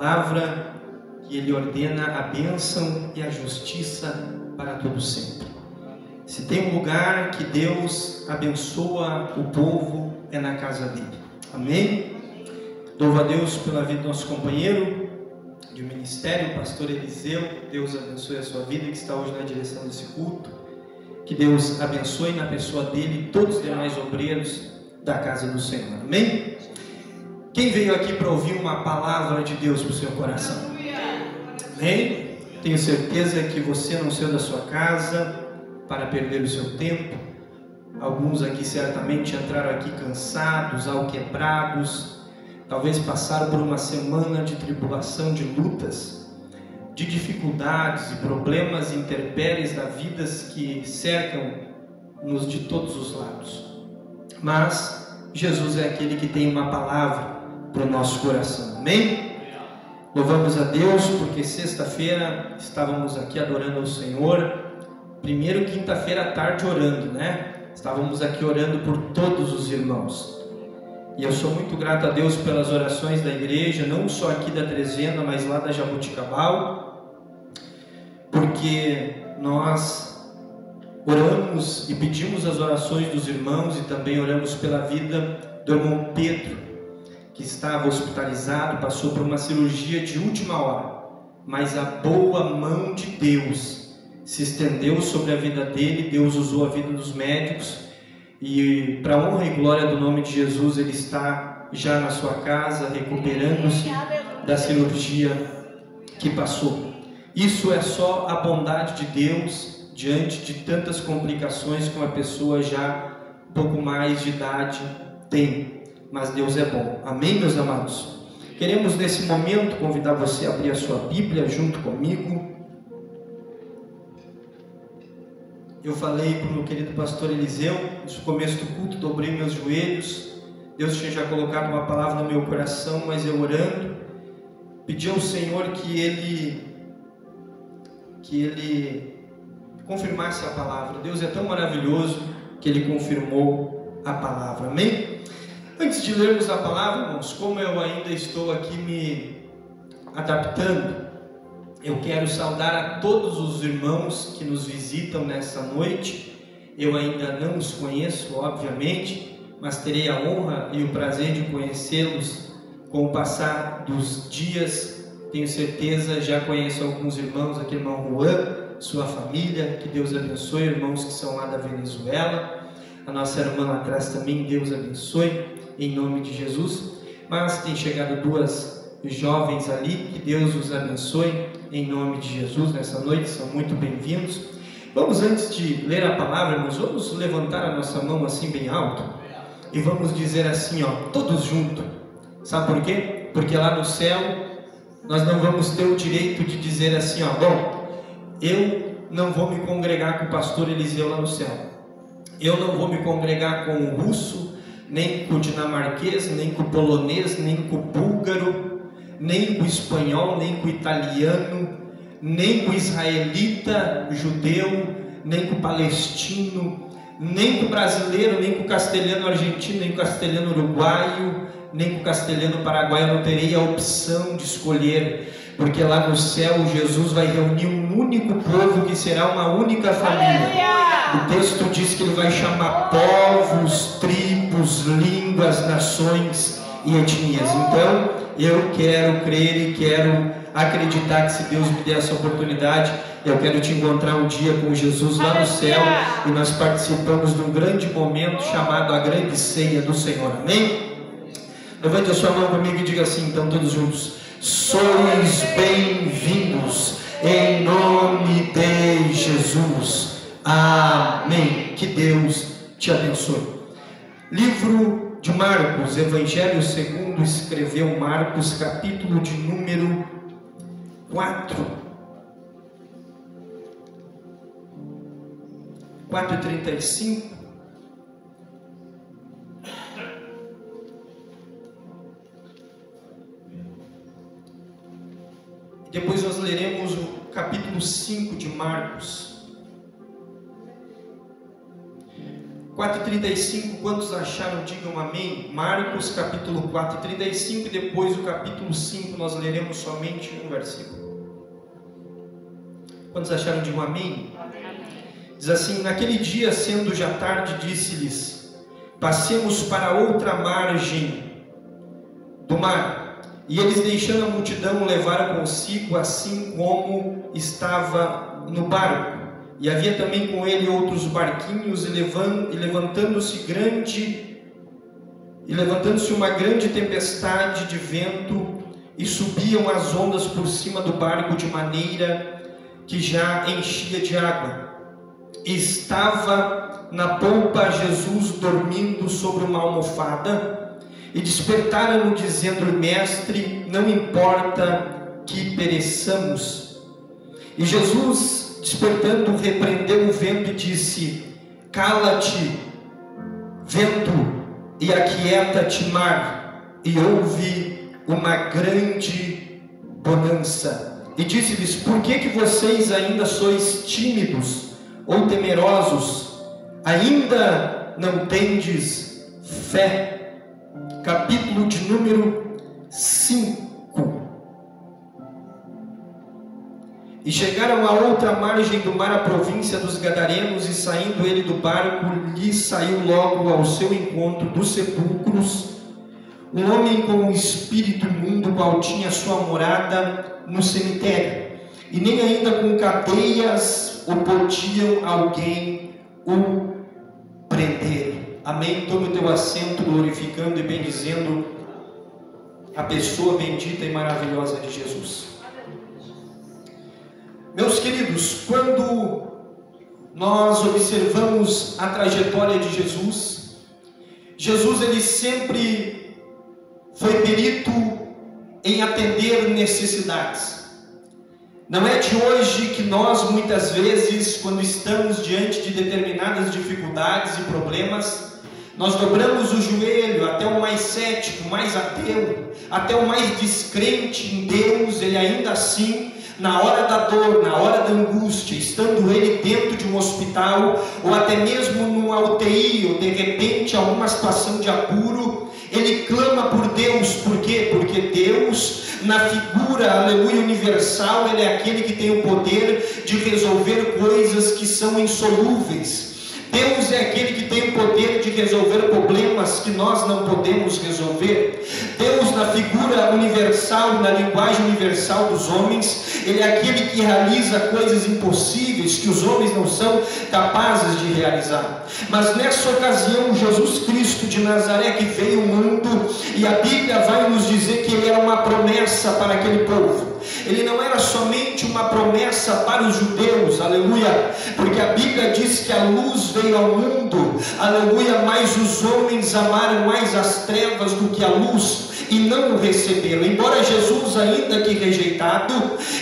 palavra que Ele ordena a bênção e a justiça para todo sempre. Se tem um lugar que Deus abençoa o povo, é na casa dele. Amém? Louvo a Deus pela vida do nosso companheiro de ministério, o pastor Eliseu. Deus abençoe a sua vida, que está hoje na direção desse culto. Que Deus abençoe na pessoa dele e todos os demais obreiros da casa do Senhor. Amém? Quem veio aqui para ouvir uma palavra de Deus para o seu coração? Amém? Tenho certeza que você não saiu da sua casa para perder o seu tempo. Alguns aqui certamente entraram aqui cansados, alquebrados, talvez passaram por uma semana de tribulação, de lutas, de dificuldades e problemas intempéries da vida que cercam-nos de todos os lados. Mas Jesus é aquele que tem uma palavra para o nosso coração. Amém? Louvamos a Deus porque sexta-feira estávamos aqui adorando ao Senhor. Primeiro, quinta-feira à tarde orando, né? Estávamos aqui orando por todos os irmãos. E eu sou muito grato a Deus pelas orações da igreja, não só aqui da Trezena, mas lá da Jabuticabal, porque nós oramos e pedimos as orações dos irmãos e também oramos pela vida do irmão Pedro, que estava hospitalizado, passou por uma cirurgia de última hora, mas a boa mão de Deus se estendeu sobre a vida dele. Deus usou a vida dos médicos e, para a honra e glória do nome de Jesus, ele está já na sua casa, recuperando-se da cirurgia que passou. Isso é só a bondade de Deus diante de tantas complicações que uma pessoa já um pouco mais de idade tem. Mas Deus é bom. Amém, meus amados? Queremos nesse momento convidar você a abrir a sua Bíblia junto comigo. Eu falei para o meu querido pastor Eliseu, no começo do culto, dobrei meus joelhos. Deus tinha já colocado uma palavra no meu coração, mas eu orando, pedi ao Senhor que Ele confirmasse a palavra. Deus é tão maravilhoso que Ele confirmou a palavra. Amém? Antes de lermos a palavra, irmãos, como eu ainda estou aqui me adaptando, eu quero saudar a todos os irmãos que nos visitam nesta noite. Eu ainda não os conheço, obviamente, mas terei a honra e o prazer de conhecê-los com o passar dos dias. Tenho certeza, já conheço alguns irmãos aqui, irmão Juan, sua família, que Deus abençoe, irmãos que são lá da Venezuela, a nossa irmã lá atrás também, Deus abençoe, em nome de Jesus. Mas tem chegado duas jovens ali, que Deus os abençoe, em nome de Jesus, nessa noite, são muito bem-vindos. Vamos, antes de ler a palavra, irmãos, vamos levantar a nossa mão assim bem alto, e vamos dizer assim, ó, todos juntos. Sabe por quê? Porque lá no céu, nós não vamos ter o direito de dizer assim, ó, bom, eu não vou me congregar com o pastor Eliseu lá no céu, eu não vou me congregar com o russo, nem com o dinamarquês, nem com o polonês, nem com o búlgaro, nem com o espanhol, nem com o italiano, nem com o israelita, judeu, nem com o palestino, nem com o brasileiro, nem com o castelhano argentino, nem com o castelhano uruguaio, nem com o castelhano paraguaio. Eu não terei a opção de escolher, porque lá no céu Jesus vai reunir um único povo que será uma única família. O texto diz que ele vai chamar povos, tribos, línguas, nações e etnias. Então eu quero crer e quero acreditar que, se Deus me der essa oportunidade, eu quero te encontrar um dia com Jesus lá no céu, e nós participamos de um grande momento chamado a grande ceia do Senhor. Amém? Levante a sua mão comigo e diga assim, então, todos juntos: sois bem-vindos em nome de Jesus. Amém. Que Deus te abençoe. Livro de Marcos, Evangelho segundo escreveu Marcos, capítulo de número 4:35. Depois nós leremos o capítulo 5 de Marcos. 4:35, quantos acharam, digam amém. Marcos capítulo 4:35, e depois o capítulo 5, nós leremos somente um versículo. Quantos acharam, digam amém? Diz assim: naquele dia, sendo já tarde, disse-lhes: passemos para outra margem do mar. E eles, deixando a multidão, o levaram consigo, assim como estava no barco. E havia também com ele outros barquinhos, e levantando-se uma grande tempestade de vento, e subiam as ondas por cima do barco, de maneira que já enchia de água. E estava na polpa Jesus dormindo sobre uma almofada, e despertaram-no, dizendo-lhe: mestre, não importa que pereçamos. E Jesus, despertando, repreendeu o vento e disse: cala-te, vento, e aquieta-te, mar. E houve uma grande bonança. E disse-lhes: por que vocês ainda sois tímidos ou temerosos? Ainda não tendes fé? Capítulo de número 5. E chegaram à outra margem do mar, a província dos Gadarenos, e saindo ele do barco, lhe saiu logo ao seu encontro dos sepulcros um homem com um espírito imundo, qual tinha sua morada no cemitério, e nem ainda com cadeias o podiam alguém o prender. Amém? Tome o teu assento, glorificando e bendizendo a pessoa bendita e maravilhosa de Jesus. Meus queridos, quando nós observamos a trajetória de Jesus, ele sempre foi perito em atender necessidades. Não é de hoje que nós, muitas vezes, quando estamos diante de determinadas dificuldades e problemas, nós dobramos o joelho. Até o mais cético, mais ateu, até o mais descrente em Deus, ele ainda assim, na hora da dor, na hora da angústia, estando ele dentro de um hospital, ou até mesmo numa UTI, ou de repente alguma situação de apuro, ele clama por Deus. Por quê? Porque Deus, na figura, aleluia, universal, ele é aquele que tem o poder de resolver coisas que são insolúveis. Deus é aquele que tem o poder de resolver problemas que nós não podemos resolver. Deus, na figura universal, na linguagem universal dos homens, ele é aquele que realiza coisas impossíveis que os homens não são capazes de realizar. Mas nessa ocasião, Jesus Cristo de Nazaré, que veio ao mundo, e a Bíblia vai nos dizer que ele era uma promessa para aquele povo. Ele não era somente uma promessa para os judeus, aleluia, porque a Bíblia diz que a luz veio ao mundo, aleluia, mas os homens amaram mais as trevas do que a luz, e não o receberam. Embora Jesus, ainda que rejeitado,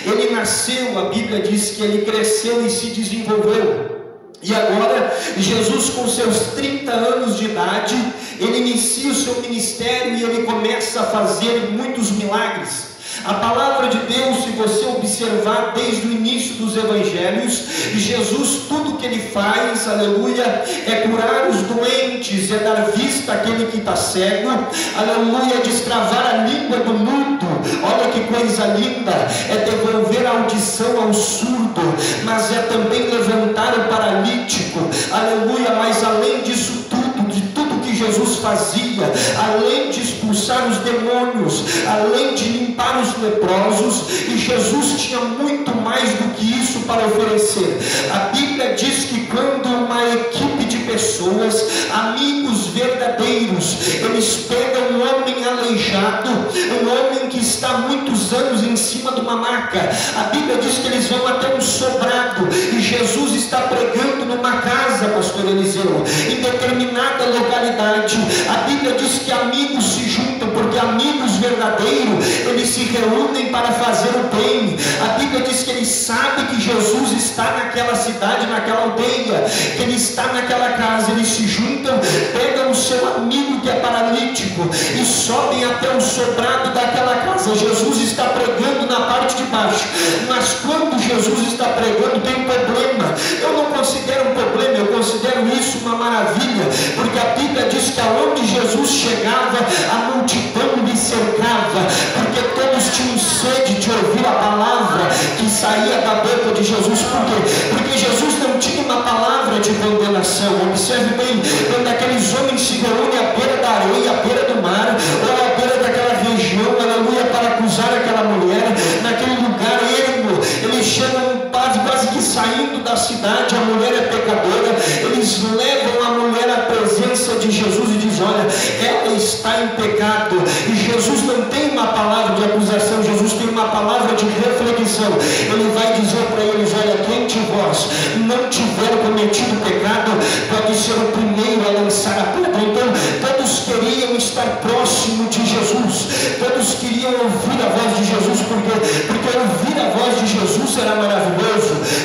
ele nasceu, a Bíblia diz que ele cresceu e se desenvolveu. E agora, Jesus, com seus 30 anos de idade, ele inicia o seu ministério e ele começa a fazer muitos milagres. A palavra de Deus, se você observar desde o início dos evangelhos, Jesus, tudo que ele faz, aleluia, é curar os doentes, é dar vista àquele que está cego, aleluia, é destravar a língua do mudo. Olha que coisa linda, é devolver a audição ao surdo, mas é também levantar o paralítico, aleluia. Mas além disso tudo, de tudo que Jesus fazia, além de expulsar os demônios, além de limpar os leprosos, e Jesus tinha muito mais do que isso para oferecer. A Bíblia diz que quando uma equipe de pessoas, amigos verdadeiros, eles pegam um homem aleijado, um homem que está há muitos anos em cima de uma maca, a Bíblia diz que eles vão até um sobrado, e Jesus está pregando numa casa, pastor Eliseu, em determinada localidade. A Bíblia diz que amigos se juntam, porque amigos verdadeiros, eles se reúnem para fazer o bem. A Bíblia diz que eles sabem que Jesus está naquela cidade, naquela aldeia, que ele está naquela casa. Eles se juntam, pegam o seu amigo que é paralítico e sobem até o sobrado daquela casa. Jesus está pregando na parte de baixo, baixo. Mas quando Jesus está pregando, tem um problema. Eu não considero um problema, eu considero isso uma maravilha, porque a Bíblia diz que aonde Jesus chegava, a multidão lhe cercava, porque todos tinham sede de ouvir a palavra que saía da boca de Jesus. Por quê? Porque Jesus não tinha uma palavra de condenação. Observe bem, quando aqueles homens se reúnem à beira da areia, à beira do mar, ou à beira daquela região, aleluia, para acusar aquela mulher, naquele lugar ermo, eles chegam quase que saindo da cidade, a mulher é pecadora, eles levam a mulher à presença de Jesus e dizem: olha, ela está em pecado. E Jesus não tem uma palavra de acusação, Jesus tem uma palavra de reflexão. Ele vai dizer para eles: olha, quem de vós não tiver cometido pecado, pode ser o primeiro a lançar a pedra. Então todos queriam estar próximo de Jesus, todos queriam ouvir a voz de Jesus. Por quê? Porque ouvir a voz de Jesus era maravilhoso.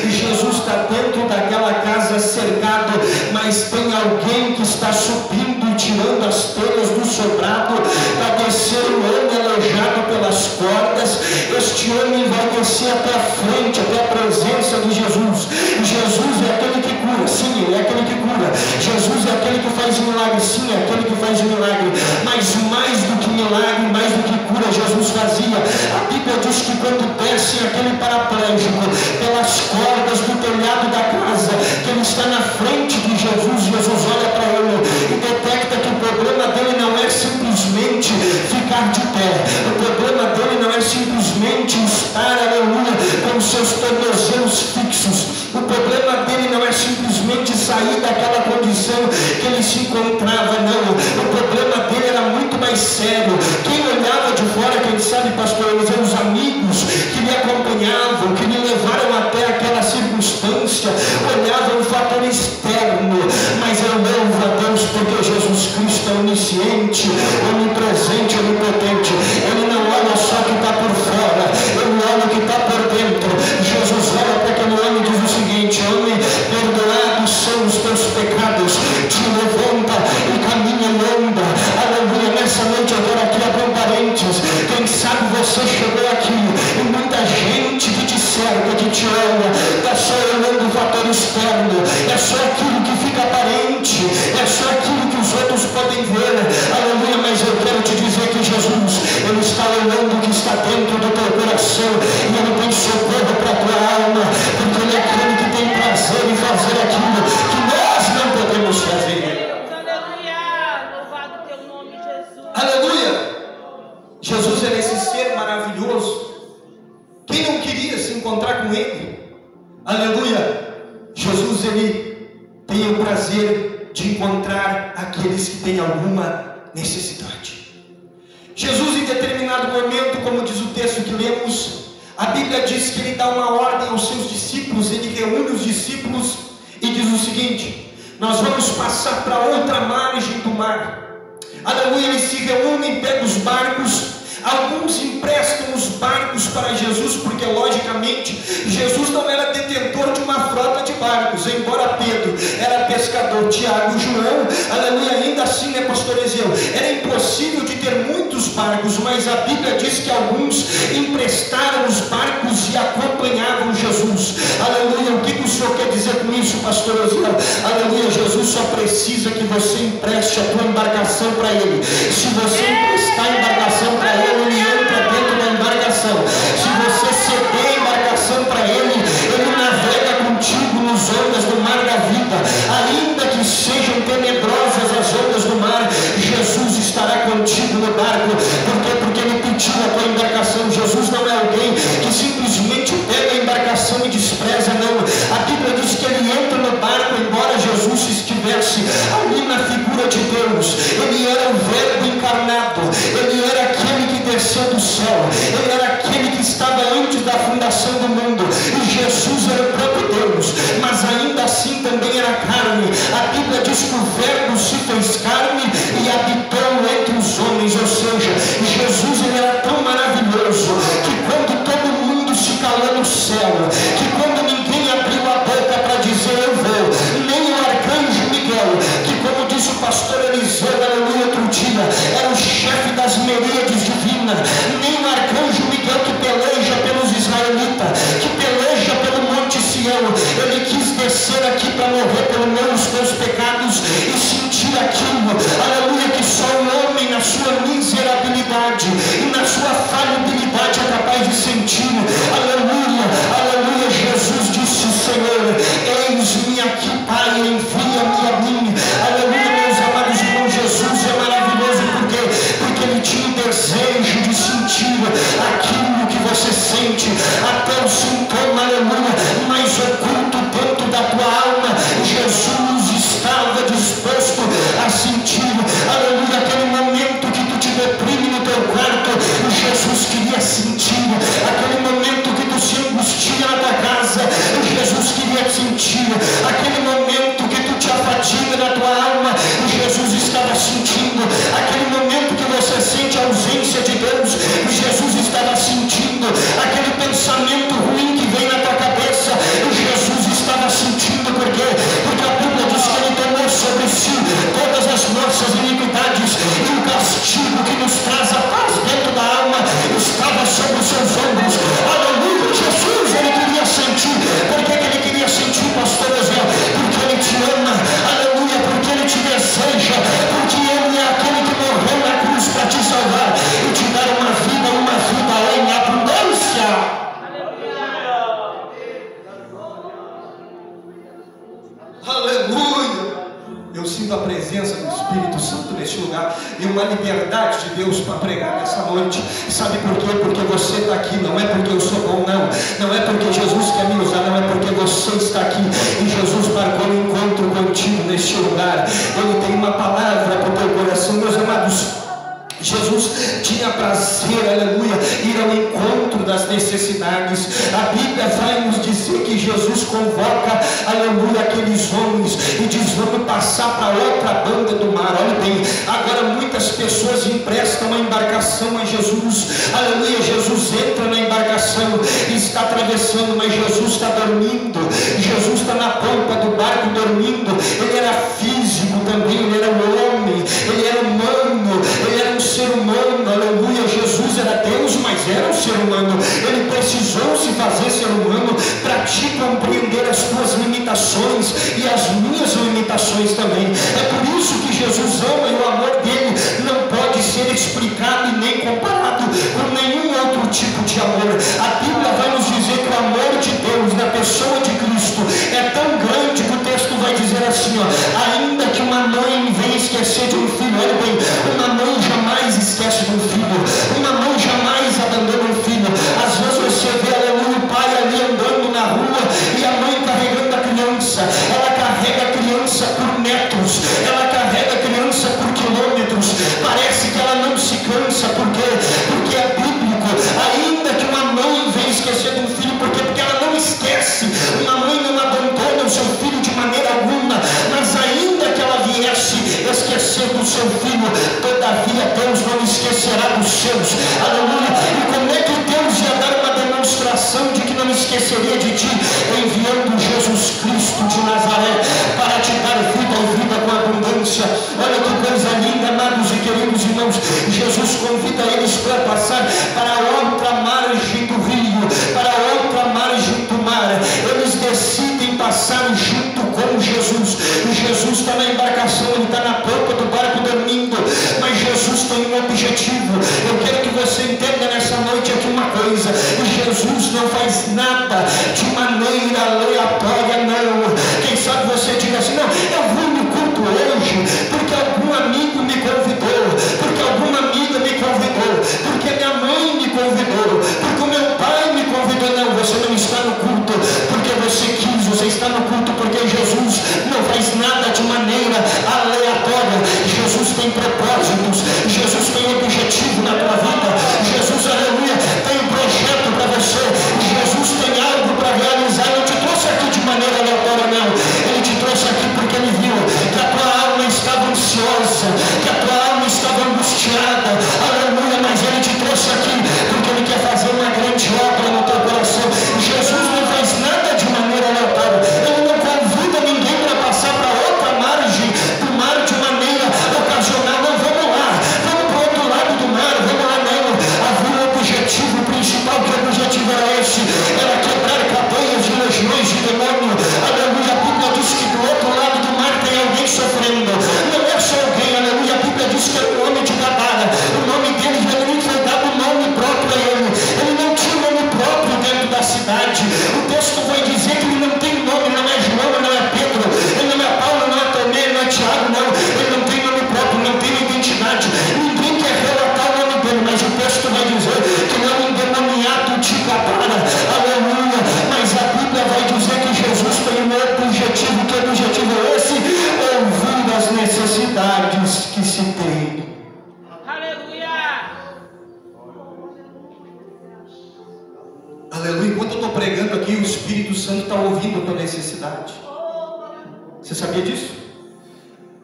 E Jesus está dentro daquela casa cercado, mas tem alguém que está subindo e tirando as telhas do sobrado para descer um homem aleijado pelas cordas. Este homem vai descer até a frente, até a presença de Jesus. Jesus é aquele que cura, sim, ele é aquele que cura. Jesus é aquele que faz milagre, sim, é aquele que faz milagre. Mas mais do que milagre, mais do que cura, Jesus fazia. A Bíblia diz que quando desce aquele paraplégico pelas cordas do telhado da casa, que ele está na frente de Jesus, Jesus olha para ele e detecta que o problema dele não é simplesmente ficar de pé, o problema dele não é simplesmente estar, aleluia, com seus tornozelos fixos, o problema dele não é simplesmente sair daquela condição que ele se encontrava, não, o problema dele era muito mais sério. Quem olhava de fora, quem sabe, pastor, eles eram os amigos que me acompanhavam, que me levaram até aquela circunstância, olhavam o fator externo, mas eu louvo a Deus porque Jesus Cristo é onisciente, onipresente, onipotente. Ele não olha só o que está por fora, ele olha o que está por dentro. Jesus olha para aquele homem e diz o seguinte: homem, perdoados são os teus pecados, te levanta e caminha e anda. Aleluia. Nessa noite eu quero aqui abrir um parênteses. Quem sabe você chegou aqui e muita gente que te cerca, que te olha, está só olhando o fator externo, é só aquilo que fica aparente, é só aquilo que os outros podem ver. Aleluia. Mas eu quero te dizer que Jesus, ele está olhando o que está dentro do teu coração, e ele tem socorro para a tua alma, porque ele é aquele que tem prazer em fazer aquilo que nós não podemos fazer. Aleluia! Jesus era esse ser maravilhoso. Quem não queria se encontrar com ele? Aleluia! Jesus, ele tem o prazer de encontrar aqueles que têm alguma necessidade. Jesus, em determinado momento, como diz o texto que lemos, a Bíblia diz que ele dá uma ordem aos seus discípulos, ele reúne os discípulos e diz o seguinte: nós vamos passar para outra margem do mar. Aleluia. Eles se reúnem, pegam os barcos, alguns emprestam os barcos para Jesus, porque logicamente Jesus não era detentor de uma frota de barcos, embora Pedro era pescador, Tiago, João, aleluia, ainda assim, né, pastor Ezeu, era impossível de ter muitos barcos, mas a Bíblia diz que alguns emprestaram os barcos e acompanhavam Jesus. Aleluia. O que o Senhor quer dizer com isso, pastor Ezeu? Aleluia. Jesus só precisa que você empreste a tua embarcação para ele. Se você emprestar a embarcação para ele, ele entra dentro da embarcação. Se você ceder a embarcação para ele, ele navega contigo nos ondas do mar da vida. Ainda que sejam tenebrosas as ondas do mar, Jesus estará contigo no barco. Por quê? Porque ele pediu a tua embarcação. Jesus não é alguém que simplesmente pega a embarcação e despreza, não. A Bíblia diz que ele entra no barco, embora Jesus estivesse ali na figura de Deus. Ele era o Verbo encarnado, ele era aquele que desceu do céu, ele era aquele que estava antes da fundação do mundo, e Jesus era o próprio Deus, mas ainda assim também era carne. A Bíblia diz que o Verbo se fez carne e habitou entre os homens, ou seja, Jesus, ele era tão maravilhoso que quando todo mundo se calou no céu, que quando ninguém abriu a boca para dizer eu vou, nem o arcanjo Miguel, que como disse o pastor Eliseu, aleluia, outro dia, era o chefe das miríades divinas, nem o arcanjo Miguel que peleja pelos israelitas, presença do Espírito Santo neste lugar e uma liberdade de Deus para pregar nessa noite. Sabe por quê? Porque você está aqui, não é porque eu sou bom, não é porque Jesus quer me usar, não é porque você está aqui e Jesus marcou um encontro contigo neste lugar. Ele tem uma palavra para o teu coração, meus amados. Jesus tinha prazer, aleluia, ir ao encontro das necessidades. A Bíblia vai nos dizer que Jesus convoca, aleluia, aqueles homens e diz: vamos passar para outra banda do mar. Olha bem, agora muitas pessoas emprestam a embarcação a Jesus, aleluia. Jesus entra na embarcação e está atravessando, mas Jesus está dormindo. Jesus está na ponta do barco dormindo. Ele era físico também, ele era um homem, ele era humano, ele era um ser humano, aleluia. Jesus era Deus, mas era um ser humano. Ele precisou se fazer ser humano para te compreender as tuas limitações e as minhas limitações também. É por isso que Jesus ama, e o amor dele não pode ser explicado e nem comparado com nenhum outro tipo de amor. A Bíblia vai nos dizer que o amor de Deus na pessoa de Cristo é tão grande que o texto vai dizer assim, ó: ainda que uma mãe venha esquecer de um filho, olha bem, uma mãe jamais esquece de um filho, uma mãe jamais abandona um filho. Às vezes você vê, aleluia, o pai ali andando na rua e a mãe carregando a criança. Ela carrega a criança por metros, ela carrega a criança por quilômetros. Parece que ela não se cansa. Por quê? Porque é bíblico. Ainda que uma mãe venha esquecer de um filho, por quê? Porque ela não esquece. Uma mãe não abandona o seu filho de maneira alguma, mas ainda que ela viesse esquecer do seu filho, todavia Deus não esquecerá dos seus, aleluia. E como é que Deus ia dar uma demonstração de que não esqueceria de ti? Enviando Jesus Cristo de Nazaré para te dar vida e vida com abundância. Olha que coisa linda, amados e queridos irmãos. Jesus convida eles para passar para outra margem do rio, para outra margem do mar. Eles decidem passar junto com Jesus. Jesus está na embarcação, ele está na ponta do barco dormindo, mas Jesus tem um objetivo. Eu quero que você entenda nessa noite aqui uma coisa: Jesus não faz nada de maneira aleatória, não. Quem sabe você diga assim: não, eu vou no culto hoje porque algum amigo me convidou, porque alguma amiga me convidou, porque minha mãe me convidou, porque o meu pai me convidou. Não, você não está no culto porque você quis, você está no culto porque Jesus não faz nada de maneira aleatória. Jesus tem propósitos, Jesus tem objetivo na tua vida, Jesus, aleluia, tem um projeto para você, Jesus tem algo para realizar. Ele te trouxe aqui de maneira aleatória, não. Ele te trouxe aqui porque ele viu que a tua alma estava ansiosa, que a tua alma estava angustiada, aleluia, mas ele te trouxe aqui porque ele quer fazer uma grande obra no teu coração. Jesus não faz nada de maneira aleatória, ele não convida ninguém para passar para outra margem do mar de maneira ocasional. Não, vamos lá, vamos para o outro lado do mar, vamos lá, não. Havia um objetivo principal, que o objetivo era esse, era quebrar cadeias de legiões de demônio, aleluia. A Bíblia diz que do outro lado do mar tem alguém sofrendo, não é só alguém, aleluia. A Bíblia diz que era um homem de Gadara, o nome dele, ele não foi dado um nome próprio a ele não tinha nome próprio dentro da cidade. O texto vai dizer que ele não tem nome, não é João, não é Pedro, ele não é Paulo, não é Tomé, não é Tiago, não, ele não tem nome próprio, não tem identidade, ninguém quer relatar o nome dele, mas o texto vai dizer que ele é um endemoniado de Gadara, aleluia. Mas a Bíblia vai dizer que Jesus tem um objetivo. Que objetivo é esse? Ouvir as necessidades que se tem. Aleluia. Enquanto eu estou pregando aqui, o Espírito Santo está ouvindo a tua necessidade. Você sabia disso?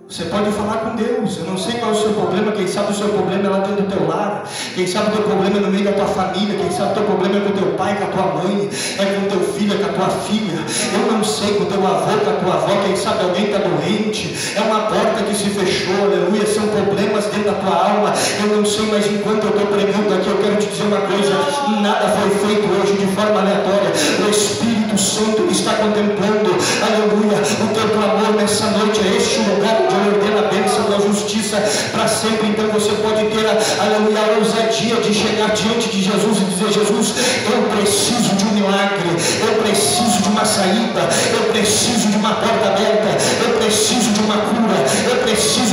Você pode falar com Deus. Eu não sei qual é o seu problema. Quem sabe o seu problema é lá dentro do teu lar. Quem sabe o teu problema é no meio da tua família. Quem sabe o teu problema é com o teu pai, com a tua mãe, é com o teu filho, é com a tua filha. Eu não sei, com o teu avô, com a tua avó. Quem sabe alguém está doente, é uma porta que se fechou, aleluia. São problemas dentro da tua alma. Eu não sei, mas enquanto eu estou pregando aqui, eu quero te dizer uma coisa: nada foi feito hoje de forma aleatória. O Espírito Santo está contemplando, aleluia, o teu clamor nessa noite. É este lugar onde ordena a bênção da justiça para sempre. Então você pode ter aleluia, a ousadia de chegar diante de Jesus e dizer: Jesus, eu preciso de um milagre, eu preciso de uma saída, eu preciso de uma porta aberta, eu preciso de uma cura, eu preciso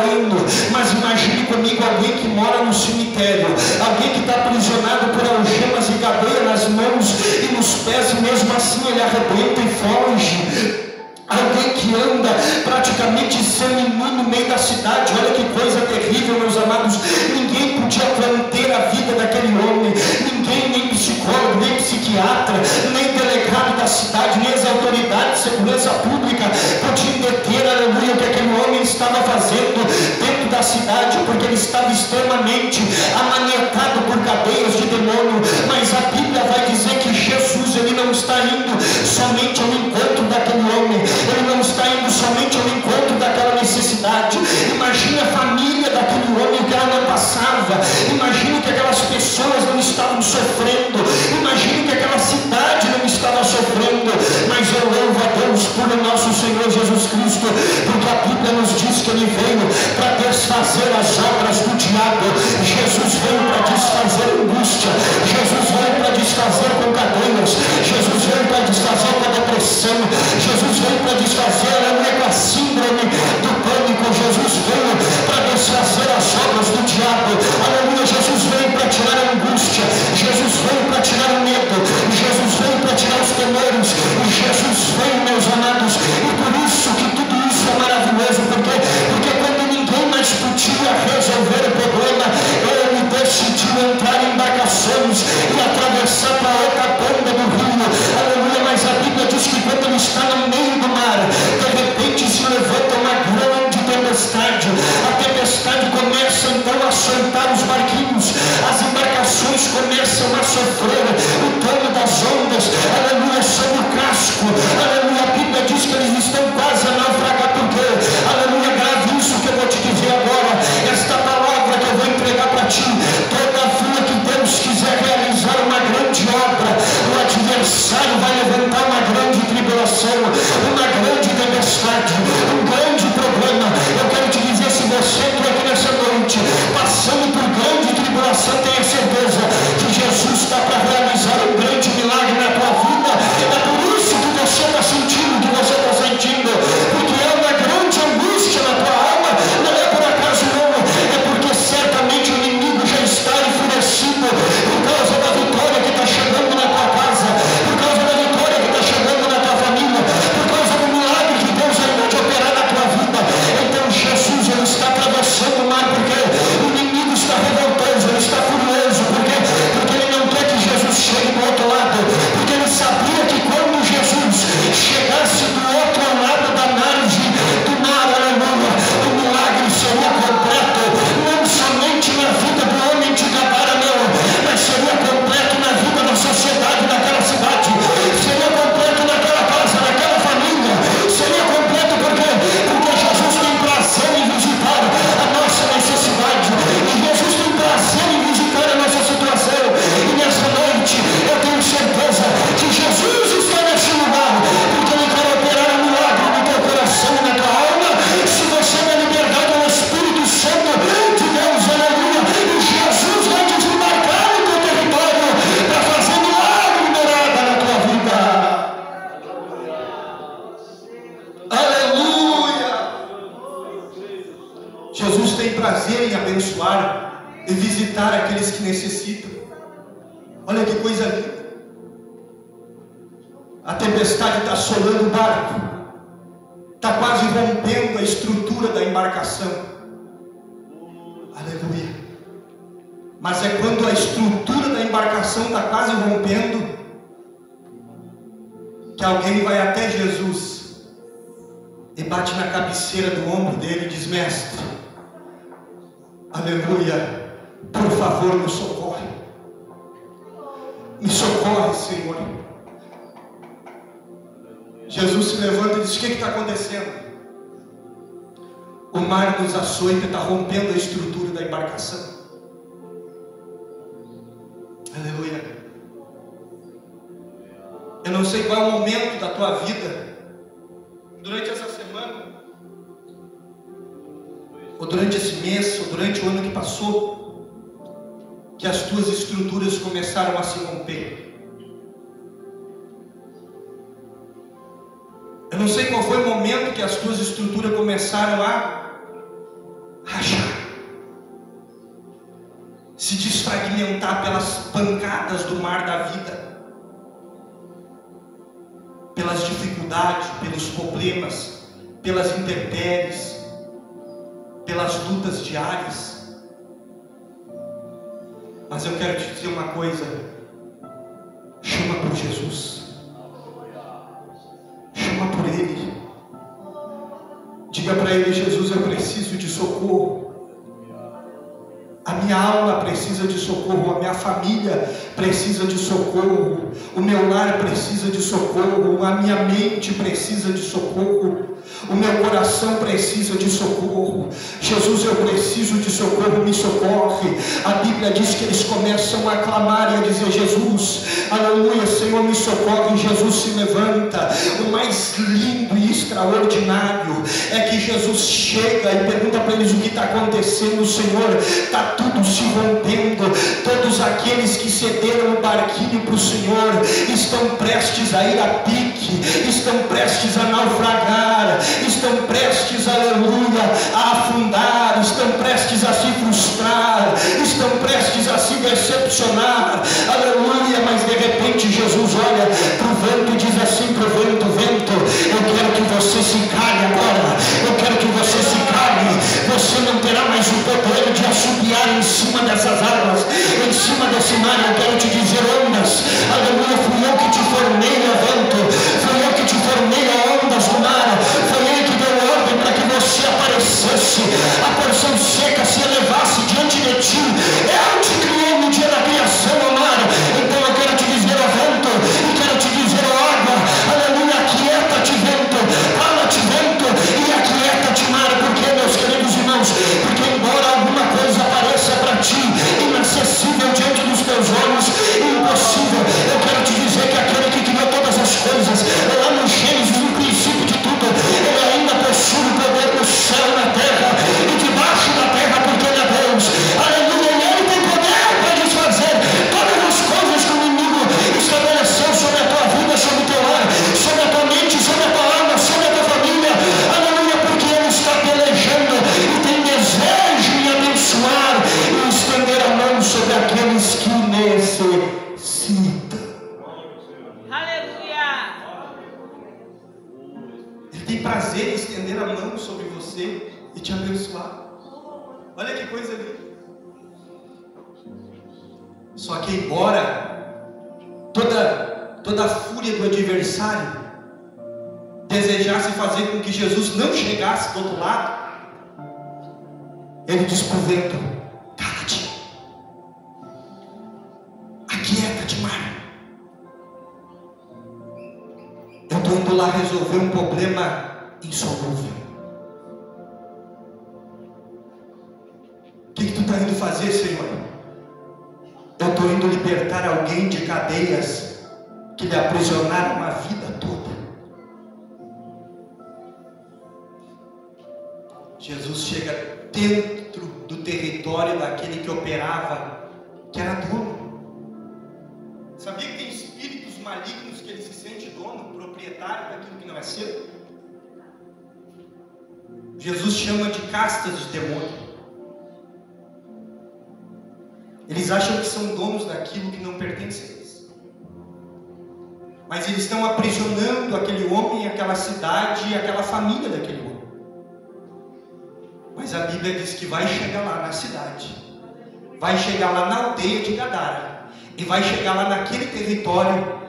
galeno, mas imagine comigo alguém que mora no cemitério, alguém que está aprisionado por algemas e cadeia nas mãos e nos pés, e mesmo assim ele arrebenta e foge. Alguém que anda praticamente seminu no meio da cidade. Olha que coisa terrível, meus amados. Ninguém podia conter a vida daquele homem. Ninguém, nem psicólogo, nem psiquiatra, nem delegado da cidade, nem as autoridades de segurança pública podiam deter, aleluia, o que aquele homem estava fazendo dentro da cidade, porque ele estava extremamente amanietado por cadeias de demônio. Mas a Bíblia vai dizer que Jesus, ele não está indo somente ao encontro daquele homem, ele não está indo somente ao encontro daquela necessidade. Imagine a família daquele homem, o que ela não passava. Imagine que aquelas pessoas não estavam sofrendo. Imagine que aquela cidade não estava sofrendo. Mas eu louvo a Deus por o nosso Senhor Jesus Cristo, porque a Bíblia nos diz que ele veio para desfazer as obras do diabo. Jesus veio para desfazer angústia. Jesus veio para desfazer com cadeias. Jesus veio para desfazer com a depressão. Jesus veio para desfazer, aleluia, com a síndrome do pânico. Jesus veio para desfazer as obras do diabo. Aleluia, Jesus veio para tirar a angústia. Jesus veio para tirar o medo. Jesus veio para tirar os temores. E Jesus veio, meus amados, e por isso que tudo isso é maravilhoso, porque quando ninguém mais podia resolver o problema, ele decidiu entrar em embarcações e atravessar para outra ponta do rio. Aleluia, mas a Bíblia diz que quando ele está no meio do mar, de repente se levanta uma grande tempestade. A tempestade começa então a soltar os barquinhos, as embarcações começam a sofrer o tono das ondas, aleluia, sobre o casco. Aleluia, a Bíblia diz que eles estão quase a naufragar. Por quê? Aleluia, grave isso que eu vou te dizer agora, esta palavra que eu vou entregar para ti. Todavia que Deus quiser realizar uma grande obra, o adversário vai levantar uma grande tribulação, uma grande tempestade, um grande problema. Eu quero te dizer, se você entrou aqui nessa noite passando por grande tribulação, tenha certeza que Jesus está para realizar um grande milagre na tua vida. É por isso que você está sentindo o que você está sentindo, porque é uma grande angústia na tua alma. Não é por acaso não, é porque certamente o inimigo já está enfurecido por causa da vitória que está chegando na tua casa, por causa da vitória que está chegando na tua família, por causa do milagre que Deus ainda de operar na tua vida. Então Jesus, ele está atravessando o mar, porque o inimigo está revoltoso, ele está furioso, porque ele não quer que Jesus chegue do outro lado, porque ele sabia que quando Jesus chegasse do outro lado da margem do mar, aleluia, o milagre seria completo, não somente na vida do homem de Gadara, não, mas seria completo na vida da sociedade daquela cidade, seria completo naquela casa, naquela família, seria completo porque Jesus tem prazer em visitar a nossa necessidade, e Jesus tem prazer em visitar a nossa situação. E nessa noite eu tenho certeza que Jesus está nesse lugar, porque ele quer operar um milagre no teu coração e na tua alma. Se você é libertado ao Espírito Santo de Deus, aleluia, e Jesus vai desembarcar no teu território para fazer milagre morada na tua vida. Aleluia! Jesus tem prazer em abençoar e visitar aqueles que necessitam. Olha que coisa linda. A tempestade está assolando o barco, está quase rompendo a estrutura da embarcação. Aleluia. Mas é quando a estrutura da embarcação está quase rompendo que alguém vai até Jesus e bate na cabeceira do ombro dele e diz: mestre, aleluia, por favor, me socorre. Me socorre, Senhor. Jesus se levanta e diz: o que está acontecendo? O mar nos açoita, está rompendo a estrutura da embarcação. Aleluia. Eu não sei qual é o momento da tua vida, durante essa semana, ou durante esse mês, ou durante o ano que passou, que as tuas estruturas começaram a se romper. Eu não sei qual foi o momento que as tuas estruturas começaram a rachar, se desfragmentar pelas pancadas do mar da vida, pelas dificuldades, pelos problemas, pelas intempéries, pelas lutas diárias. Mas eu quero te dizer uma coisa: chama por Jesus, chama por Ele, diga para Ele: Jesus, eu preciso de socorro. A minha alma precisa de socorro, a minha família precisa de socorro, o meu lar precisa de socorro, a minha mente precisa de socorro, o meu coração precisa de socorro. Jesus, eu preciso de socorro, me socorre. A Bíblia diz que eles começam a clamar e a dizer: Jesus, aleluia, Senhor, me socorre. Jesus se levanta. O mais lindo e extraordinário é que Jesus chega e pergunta para eles o que está acontecendo. Senhor, está tudo se rompendo. Todos aqueles que cederam o barquinho para o Senhor estão prestes a ir a pique, estão prestes a naufragar, estão prestes, aleluia, a afundar, estão prestes a se frustrar, estão prestes a se decepcionar, aleluia. Mas de repente Jesus olha para o vento e diz assim para o vento: vento, eu quero que você se cale agora, eu quero que você se cale. Você não terá mais o poder de assobiar em cima dessas águas, em cima desse mar. Eu quero te dizer: ondas, aleluia, fui eu que te formei, ó vento, fui eu que te formei, ó ondas do mar, foi Ele que deu ordem para que você aparecesse, a porção seca se elevasse diante de ti. Eu te criei no dia da criação, ó mar. Então eu quero te dizer, ó vento, e quero te dizer, ó água, aleluia, aquieta-te vento, cala-te vento, e aquieta-te mar. Por quê, meus queridos irmãos? Porque embora alguma coisa pareça para ti inacessível diante dos teus olhos, impossível, eu quero te dizer que aquele que criou todas as coisas, lá no Gênesis, no princípio de tudo, Ele ainda possui o poder do céu na terra e debaixo da terra, porque Ele é Deus. Aleluia, e Ele tem poder para desfazer todas as coisas que o inimigo estabeleceu sobre a tua vida, sobre o teu lar, sobre a tua mente, sobre a tua alma, sobre a tua família. Aleluia, porque Ele está pelejando e tem desejo em abençoar e estender a mão sobre aqueles que necessitam. Tem prazer em estender a mão sobre você e te abençoar. Olha que coisa linda. Só que embora toda a fúria do adversário desejasse fazer com que Jesus não chegasse do outro lado, Ele diz para o vento: cala-te, aquieta-te, mar. Eu estou indo lá resolver um problema insolúvel. O que tu está indo fazer, Senhor? Eu estou indo libertar alguém de cadeias que lhe aprisionaram a vida toda. Jesus chega dentro do território daquele que operava, que era dono. Sabia que tem espíritos malignos que ele se sente dono, proprietário daquilo que não é seu? Jesus chama de castas de demônio. Eles acham que são donos daquilo que não pertence a eles, mas eles estão aprisionando aquele homem, aquela cidade e aquela família daquele homem. Mas a Bíblia diz que vai chegar lá na cidade, vai chegar lá na aldeia de Gadara, e vai chegar lá naquele território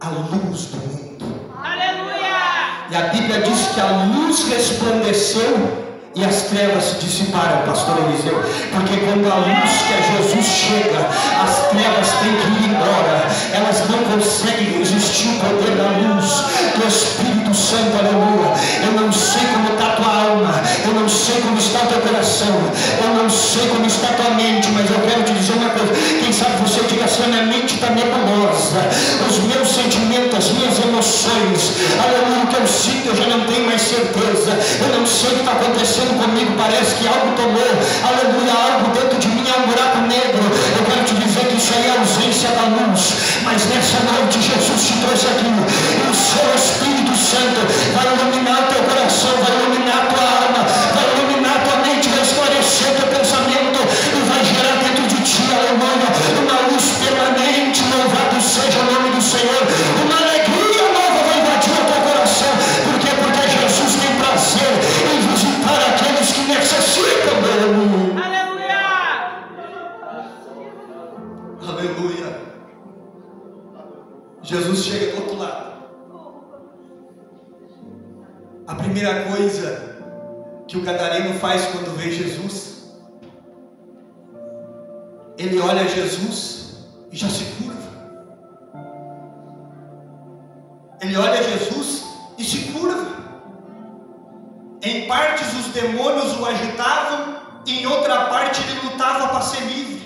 a luz do mundo. Aleluia! E a Bíblia diz que a luz resplandeceu e as trevas se dissiparam, pastor Eliseu. Porque quando a luz, que é Jesus, chega, as trevas têm que ir embora. Elas não conseguem resistir o poder da luz do Espírito Santo, aleluia. Eu não sei como está a tua alma, eu não sei como está o teu coração, eu não sei como está a tua mente, mas eu quero te dizer uma coisa. Quem sabe você diga assim: a minha mente está nebulosa, os meus sentimentos, as minhas emoções, aleluia, o que eu sinto eu já não tenho mais certeza, eu não sei o que está acontecendo comigo, parece que algo tomou, aleluia, algo dentro de mim é um buraco negro. Eu quero te dizer que isso aí é a ausência da luz, mas nessa noite Jesus te trouxe aqui, e o seu Espírito Santo vai iluminar o teu coração, vai iluminar a tua alma, vai iluminar a tua mente, vai esclarecer Jesus chega do outro lado. A primeira coisa que o gadareno faz quando vê Jesus, ele olha Jesus e já se curva. Ele olha Jesus e se curva. Em partes os demônios o agitavam, em outra parte ele lutava para ser livre.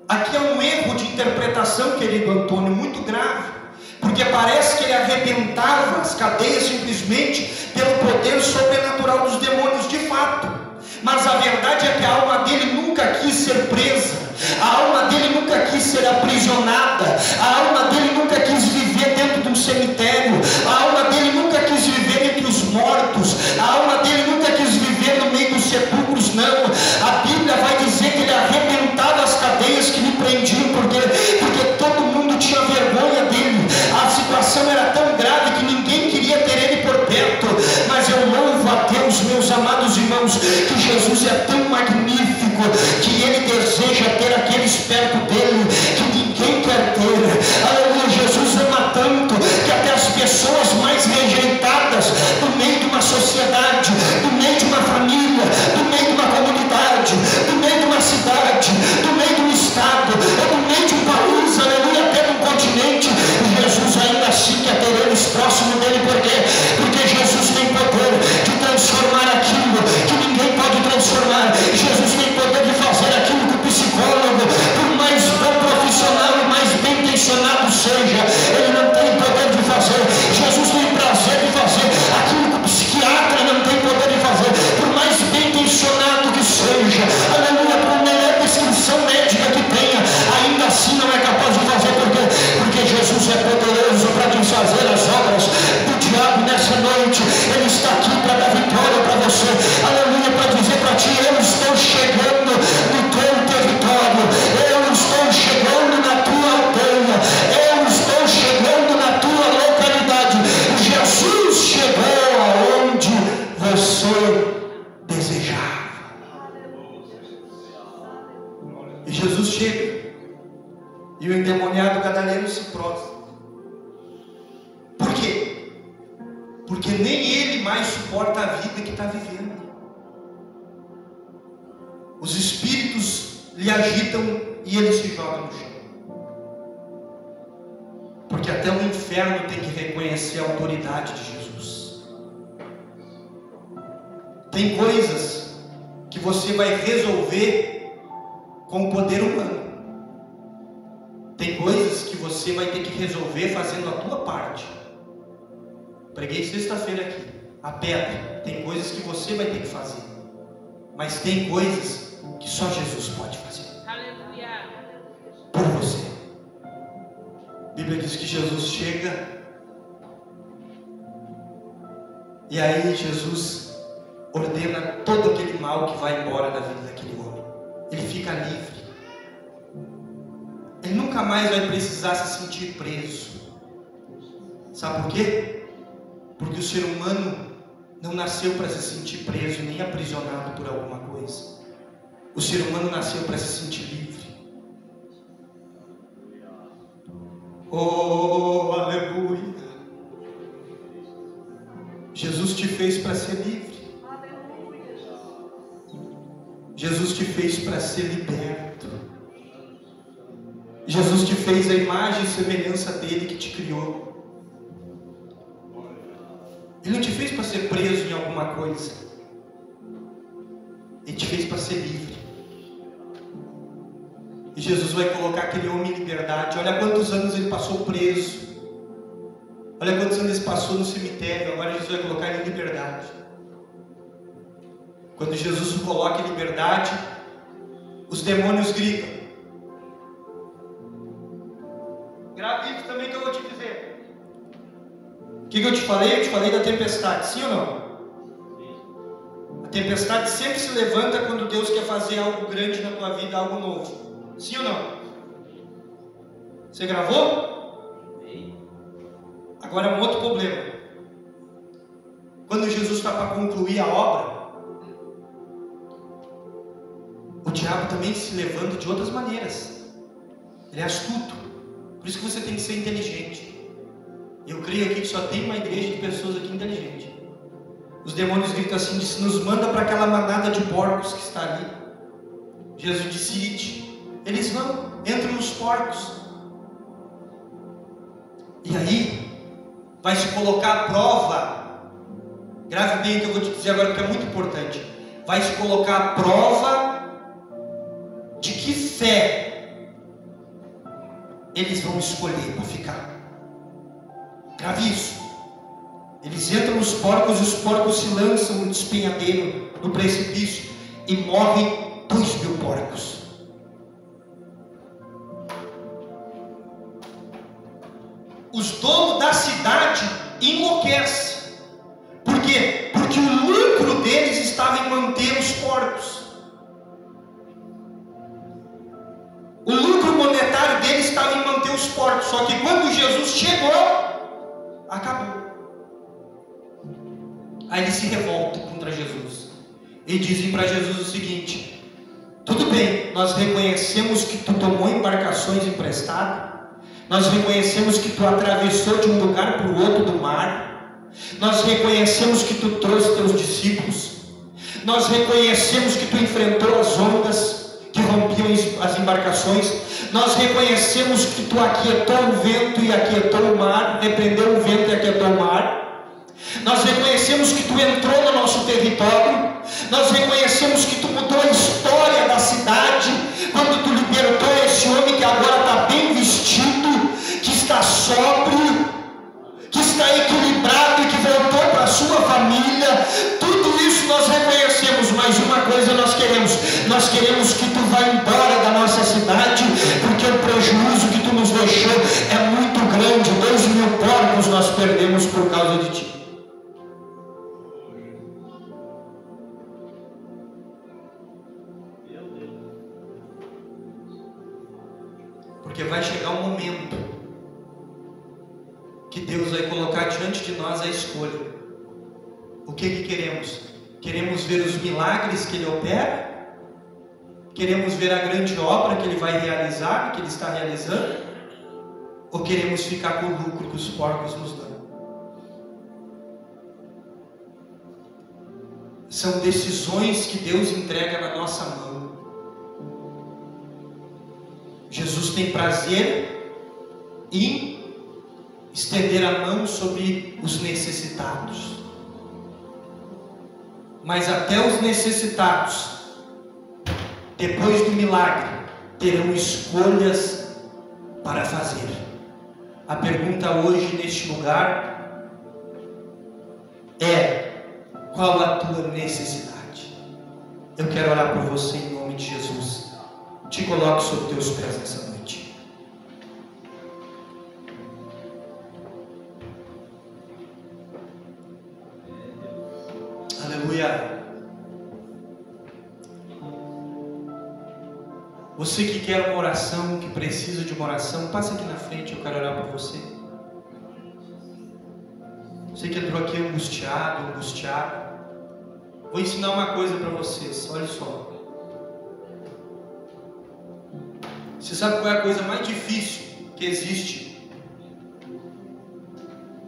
Aqui é um erro de interpretação, querido Antônio, muito grave, porque parece que ele arrebentava as cadeias simplesmente pelo poder sobrenatural dos demônios, de fato. Mas a verdade é que a alma dele nunca quis ser presa, a alma dele nunca quis ser aprisionada, a alma dele nunca quis viver dentro de um cemitério, a alma dele nunca quis viver entre os mortos, a alma dele nunca quis viver no meio dos sepulcros, não. A Bíblia vai dizer que ele arrebentava as cadeias que lhe prendiam, porque todo mundo tinha vergonha dele. A situação era tão grave que ninguém queria ter ele por perto. Mas eu louvo a Deus, meus amados irmãos, que Jesus é tão magnífico que ele deseja ter aqueles perto dele que ninguém quer ter. Aleluia. Jesus ama tanto que até as pessoas mais rejeitadas no meio de uma sociedade, no meio de uma família, no meio de uma comunidade, no meio de uma cidade, no meio de um estado, ou no meio de um país, aleluia, até de um continente, Jesus ainda assim quer ter eles próximo dele. Por quê? Porque Jesus tem poder de transformar aquilo que ninguém pode transformar. Jesus tem poder de fazer aquilo que o psicólogo, por mais bom profissional e mais bem intencionado seja, ele não tem poder de fazer. Jesus tem prazer de fazer aquilo que o psiquiatra não tem poder de fazer, por mais bem intencionado que seja. Aleluia. Por melhor descrição médica que tenha, ainda assim não é capaz de fazer. Por quê? Porque Jesus é poderoso para desfazer as obras do diabo nessa noite. Ele está aqui para dar vitória para você. Aleluia. Para dizer para ti: eu estou chegando no teu território, eu estou chegando na tua aldeia, eu estou chegando na tua localidade. Jesus chegou aonde você desejava. E Jesus chega e o endemoniado gadareno se prostra. Por quê? Porque nem ele mais suporta a vida que está vivendo. Os espíritos lhe agitam e ele se joga no chão. Porque até o inferno tem que reconhecer a autoridade de Jesus. Tem coisas que você vai resolver com o poder humano. Tem coisas que você vai ter que resolver fazendo a tua parte. Preguei sexta-feira aqui, a pedra. Tem coisas que você vai ter que fazer, mas tem coisas que só Jesus pode fazer. Aleluia. Por você. A Bíblia diz que Jesus chega e aí Jesus ordena todo aquele mal que vai embora da vida daquele homem. Ele fica livre. Ele nunca mais vai precisar se sentir preso. Sabe por quê? Porque o ser humano não nasceu para se sentir preso nem aprisionado por alguma coisa. O ser humano nasceu para se sentir livre. Oh, aleluia! Jesus te fez para ser livre. Jesus te fez para ser liberto. Jesus te fez a imagem e semelhança dele que te criou. Ele não te fez para ser preso em alguma coisa. Ele te fez para ser livre. E Jesus vai colocar aquele homem em liberdade. Olha quantos anos ele passou preso. Olha quantos anos ele passou no cemitério. Agora Jesus vai colocar ele em liberdade. Quando Jesus o coloca em liberdade, os demônios gritam. Grave isso também que eu vou te dizer. O que eu te falei? Eu te falei da tempestade, sim ou não? A tempestade sempre se levanta quando Deus quer fazer algo grande na tua vida, algo novo. Sim ou não? Você gravou? Agora é um outro problema. Quando Jesus está para concluir a obra, o diabo também se levanta de outras maneiras. Ele é astuto. Por isso que você tem que ser inteligente. creio aqui que só tem uma igreja de pessoas aqui inteligentes. Os demônios gritam assim, disse, nos manda para aquela manada de porcos que está ali. Jesus disse, ide. Eles vão, entram nos porcos. E aí, vai se colocar à prova. Grave bem o que eu vou te dizer agora, que é muito importante. Vai se colocar à prova de que fé eles vão escolher para ficar. Grave isso. Eles entram nos porcos e os porcos se lançam no despenhadeiro, no precipício, e morrem 2.000 porcos. Os donos da cidade enlouquecem. Por quê? Porque o lucro deles estava em manter os porcos. O lucro monetário deles estava em manter os porcos. Só que quando Jesus chegou, acabou. Aí eles se revoltam contra Jesus e dizem para Jesus o seguinte: tudo bem, nós reconhecemos que tu tomou embarcações emprestadas, nós reconhecemos que tu atravessou de um lugar para o outro do mar, nós reconhecemos que tu trouxe teus discípulos, nós reconhecemos que tu enfrentou as ondas que rompiam as embarcações, nós reconhecemos que tu aquietou o vento e aquietou o mar, repreendeu o vento e aquietou o mar. Nós reconhecemos que tu entrou no nosso território, nós reconhecemos que tu mudou a história da cidade, quando tu libertou esse homem que agora está bem vestido, que está sóbrio, que está equilibrado e que voltou para a sua família. Tudo isso nós reconhecemos, mas uma coisa nós queremos que tu vá embora da nossa cidade, porque o prejuízo que tu nos deixou é muito grande. 2.000 porcos nós perdemos por causa de ti. Porque vai chegar um momento que Deus vai colocar diante de nós a escolha. O que queremos? Queremos ver os milagres que Ele opera? Queremos ver a grande obra que Ele vai realizar, que Ele está realizando? Ou queremos ficar com o lucro que os porcos nos dão? São decisões que Deus entrega na nossa mão. Jesus tem prazer em estender a mão sobre os necessitados. Mas até os necessitados, depois do milagre, terão escolhas para fazer. A pergunta hoje neste lugar é: qual a tua necessidade? Eu quero orar por você em nome de Jesus. Te coloque sobre teus pés nessa noite. Aleluia. Você que quer uma oração, que precisa de uma oração, passa aqui na frente, eu quero orar por você. Você que entrou aqui angustiado. Vou ensinar uma coisa para vocês, olha só. Você sabe qual é a coisa mais difícil que existe?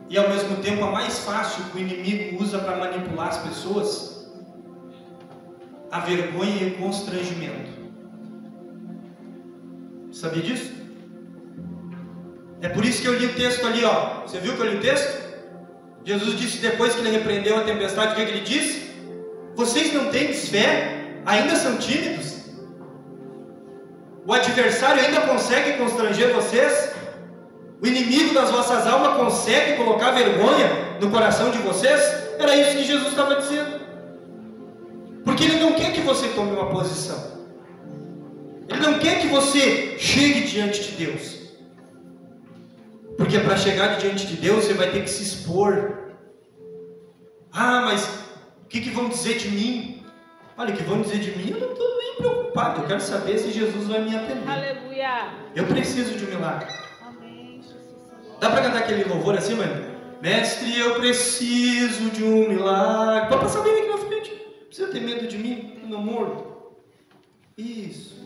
E ao mesmo tempo a mais fácil que o inimigo usa para manipular as pessoas? A vergonha e o constrangimento. Sabia disso? É por isso que eu li o texto ali, ó. Você viu que eu li o texto? Jesus disse, depois que ele repreendeu a tempestade, o que ele disse? Vocês não têm fé? Ainda são tímidos? O adversário ainda consegue constranger vocês? O inimigo das vossas almas consegue colocar vergonha no coração de vocês? Era isso que Jesus estava dizendo. Porque Ele não quer que você tome uma posição. Ele não quer que você chegue diante de Deus. Porque para chegar diante de Deus, você vai ter que se expor. Ah, mas o que vão dizer de mim? Olha, o que vão dizer de mim, eu não estou nem preocupado. Eu quero saber se Jesus vai me atender. Aleluia. Eu preciso de um milagre. Amém. Dá para cantar aquele louvor assim, mano? Mestre, eu preciso de um milagre. Pode passar bem aqui na frente. Não precisa ter medo de mim, eu não mordo. Isso.